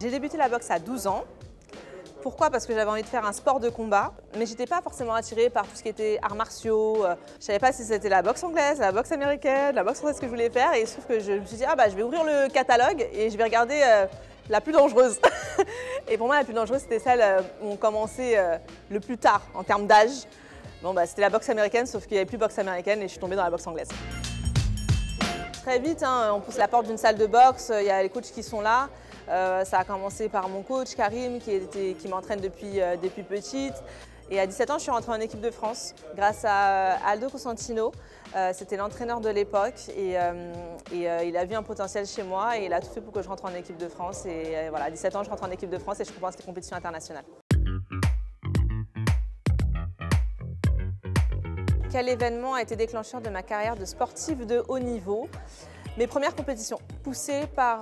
J'ai débuté la boxe à 12 ans. Pourquoi? Parce que j'avais envie de faire un sport de combat, mais j'étais pas forcément attirée par tout ce qui était arts martiaux. Je savais pas si c'était la boxe anglaise, la boxe américaine, la boxe française que je voulais faire. Et il se trouve que je me suis dit, je vais ouvrir le catalogue et je vais regarder la plus dangereuse. Et pour moi, la plus dangereuse, c'était celle où on commençait le plus tard en termes d'âge. Bon, c'était la boxe américaine, sauf qu'il n'y avait plus boxe américaine et je suis tombée dans la boxe anglaise. Très vite, on pousse la porte d'une salle de boxe, il y a les coachs qui sont là. Ça a commencé par mon coach Karim qui m'entraîne depuis petite. Et à 17 ans, je suis rentrée en équipe de France grâce à Aldo Cosentino. C'était l'entraîneur de l'époque et il a vu un potentiel chez moi et il a tout fait pour que je rentre en équipe de France. Et voilà, à 17 ans, je rentre en équipe de France et je commence les compétitions internationales. Quel événement a été déclencheur de ma carrière de sportive de haut niveau? Mes premières compétitions, poussées par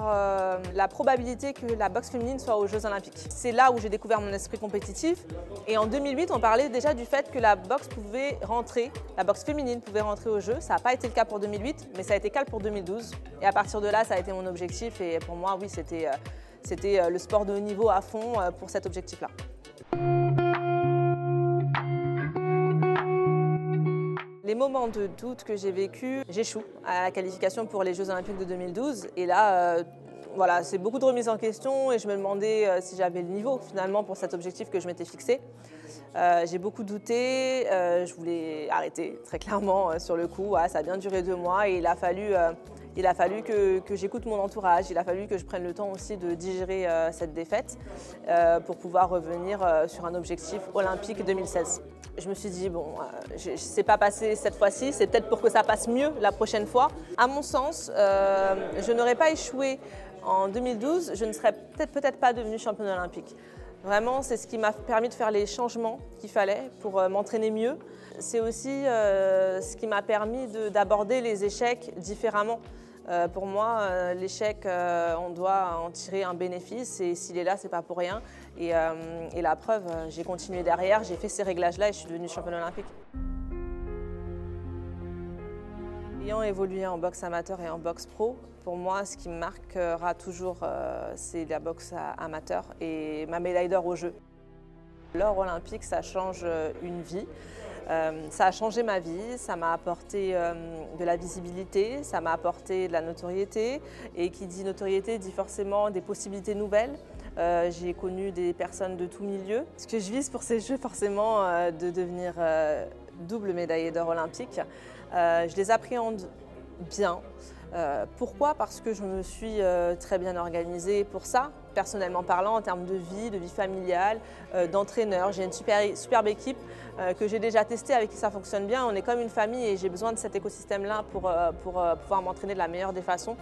la probabilité que la boxe féminine soit aux Jeux Olympiques. C'est là où j'ai découvert mon esprit compétitif. Et en 2008, on parlait déjà du fait que la boxe pouvait rentrer, la boxe féminine pouvait rentrer aux Jeux. Ça n'a pas été le cas pour 2008, mais ça a été le cas pour 2012. Et à partir de là, ça a été mon objectif. Et pour moi, oui, c'était le sport de haut niveau à fond pour cet objectif-là. Les moments de doute que j'ai vécu, j'échoue à la qualification pour les Jeux Olympiques de 2012. Et là, voilà, c'est beaucoup de remises en question et je me demandais si j'avais le niveau finalement pour cet objectif que je m'étais fixé. J'ai beaucoup douté, je voulais arrêter très clairement sur le coup. Ça a bien duré 2 mois et il a fallu que j'écoute mon entourage, il a fallu que je prenne le temps aussi de digérer cette défaite pour pouvoir revenir sur un objectif olympique 2016. Je me suis dit, bon, je ne sais pas passer cette fois-ci, c'est peut-être pour que ça passe mieux la prochaine fois. À mon sens, je n'aurais pas échoué en 2012, je ne serais peut-être pas devenue championne olympique. Vraiment, c'est ce qui m'a permis de faire les changements qu'il fallait pour m'entraîner mieux. C'est aussi ce qui m'a permis d'aborder les échecs différemment. Pour moi, l'échec, on doit en tirer un bénéfice et s'il est là, c'est pas pour rien. Et la preuve, j'ai continué derrière, j'ai fait ces réglages-là et je suis devenue championne olympique. Ayant évolué en boxe amateur et en boxe pro, pour moi, ce qui me marquera toujours, c'est la boxe amateur et ma médaille d'or aux Jeux. L'or olympique, ça change une vie. Ça a changé ma vie, ça m'a apporté de la visibilité, ça m'a apporté de la notoriété. Et qui dit notoriété dit forcément des possibilités nouvelles. J'ai connu des personnes de tous milieux. Ce que je vise pour ces Jeux, forcément, de devenir double médaillée d'or olympique. Je les appréhende bien. Pourquoi? Parce que je me suis très bien organisée pour ça, personnellement parlant, en termes de vie familiale, d'entraîneur. J'ai une superbe équipe que j'ai déjà testée, avec qui ça fonctionne bien. On est comme une famille et j'ai besoin de cet écosystème-là pour pouvoir m'entraîner de la meilleure des façons.